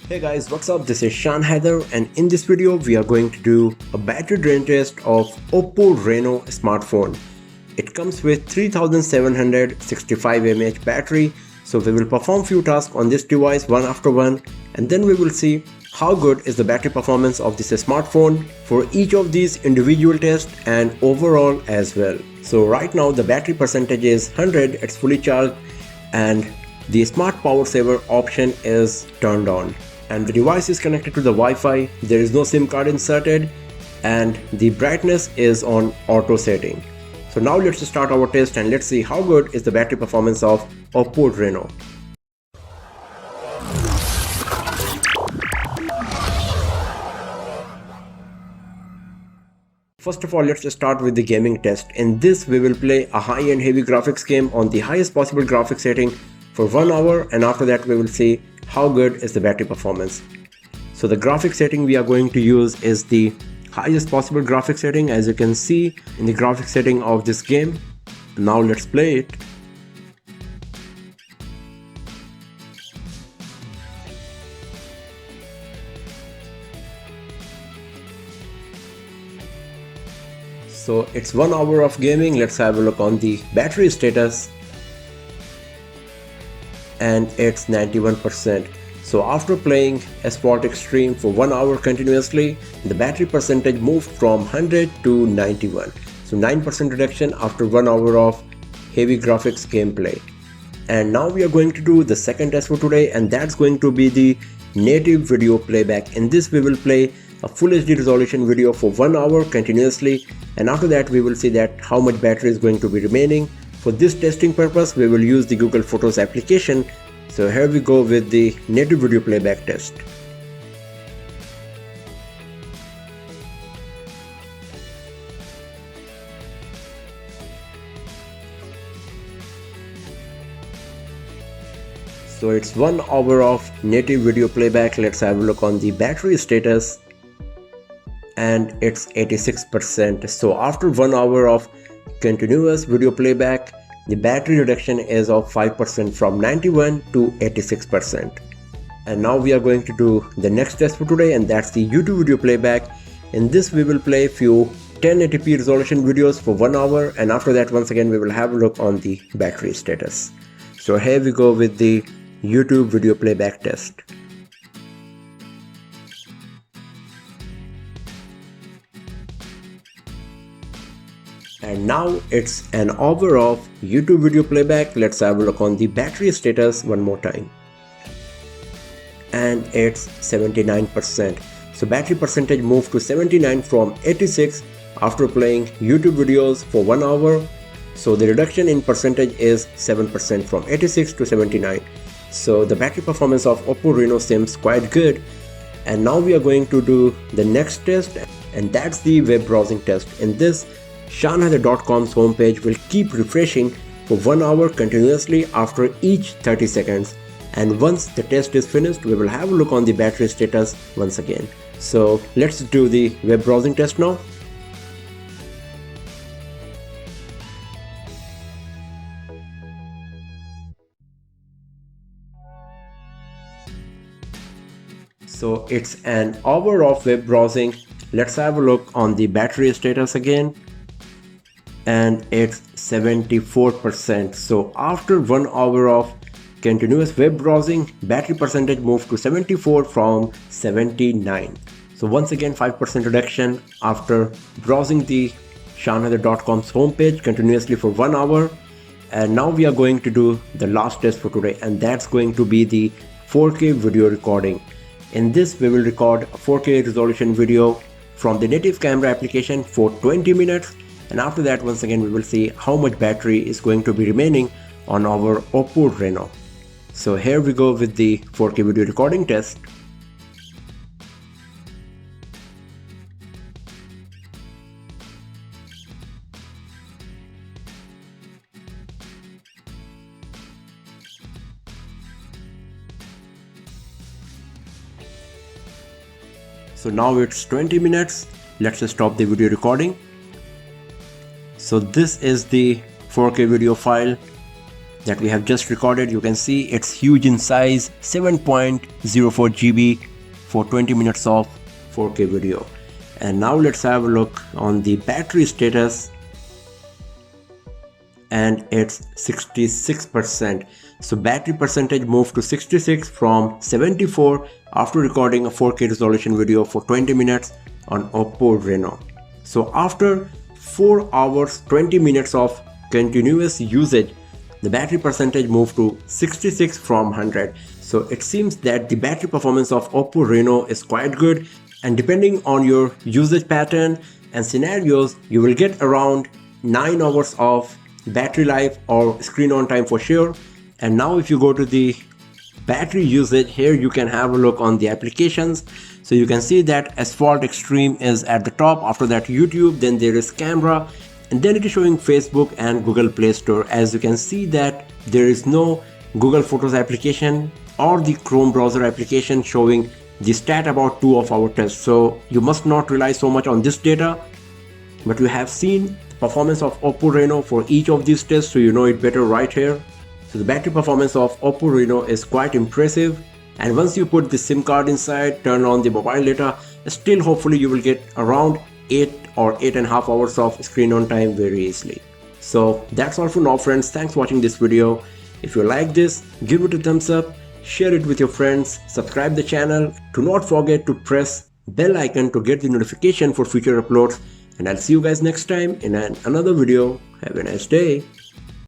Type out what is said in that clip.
Hey guys, what's up? This is Shan Haider, and in this video we are going to do a battery drain test of OPPO Reno smartphone. It comes with 3765 mAh battery, so we will perform few tasks on this device one after one, and then we will see how good is the battery performance of this smartphone for each of these individual tests and overall as well. So right now the battery percentage is 100, it's fully charged, and the smart power saver option is turned on. And the device is connected to the Wi-Fi, there is no SIM card inserted, and the brightness is on auto setting. So now let's start our test and let's see how good is the battery performance of OPPO Reno. First of all, let's start with the gaming test. In this we will play a high-end heavy graphics game on the highest possible graphics setting for 1 hour, and after that we will see how good is the battery performance. So the graphics setting we are going to use is the highest possible graphics setting, as you can see in the graphics setting of this game. Now let's play it. So it's 1 hour of gaming. Let's have a look on the battery status, and it's 91%. So after playing Sport Extreme for 1 hour continuously, the battery percentage moved from 100 to 91. So 9% reduction after 1 hour of heavy graphics gameplay. And now we are going to do the second test for today, and that's going to be the native video playback. In this we will play a full HD resolution video for 1 hour continuously, and after that we will see that how much battery is going to be remaining. For this testing purpose we will use the Google Photos application. So here we go with the native video playback test. So it's 1 hour of native video playback. Let's have a look on the battery status, and it's 86%. So after 1 hour of continuous video playback, the battery reduction is of 5% from 91 to 86%. And now we are going to do the next test for today, and that's the YouTube video playback. In this we will play few 1080p resolution videos for 1 hour, and after that once again we will have a look on the battery status. So here we go with the YouTube video playback test. And now it's an hour of YouTube video playback. Let's have a look on the battery status one more time. And it's 79%. So battery percentage moved to 79 from 86 after playing YouTube videos for 1 hour. So the reduction in percentage is 7% from 86 to 79. So the battery performance of OPPO Reno seems quite good. And now we are going to do the next test, and that's the web browsing test. In this, shanhaider.com's homepage will keep refreshing for 1 hour continuously after each 30 seconds. And once the test is finished, we will have a look on the battery status once again. So let's do the web browsing test now. So it's an hour of web browsing. Let's have a look on the battery status again, and it's 74%. So after 1 hour of continuous web browsing, battery percentage moved to 74 from 79. So once again 5% reduction after browsing the shanhaider.com's homepage continuously for 1 hour. And now we are going to do the last test for today, and that's going to be the 4K video recording. In this we will record a 4K resolution video from the native camera application for 20 minutes. And after that once again we will see how much battery is going to be remaining on our OPPO Reno. So here we go with the 4K video recording test. So now it's 20 minutes. Let's stop the video recording. So this is the 4K video file, that we have just recorded. You can see it's huge in size, 7.04 GB for 20 minutes of 4K video. And now let's have a look on the battery status, and it's 66%. So battery percentage moved to 66 from 74 after recording a 4K resolution video for 20 minutes on OPPO Reno. So after 4 hours 20 minutes of continuous usage, the battery percentage moved to 66 from 100. So it seems that the battery performance of OPPO Reno is quite good, and depending on your usage pattern and scenarios, you will get around 9 hours of battery life or screen on time for sure. And now if you go to the battery usage, here you can have a look on the applications. So you can see that Asphalt Extreme is at the top, after that YouTube, then there is camera, and then it is showing Facebook and Google Play Store. As you can see that there is no Google Photos application or the Chrome browser application showing the stat about 2 of our tests. So you must not rely so much on this data, but you have seen performance of OPPO Reno for each of these tests, so you know it better right here. So the battery performance of OPPO Reno is quite impressive, and once you put the SIM card inside, turn on the mobile data, still hopefully you will get around 8 or 8.5 hours of screen on time very easily. So that's all for now friends. Thanks for watching this video. If you like this, give it a thumbs up, share it with your friends, subscribe the channel. Do not forget to press bell icon to get the notification for future uploads, and I'll see you guys next time in another video. Have a nice day.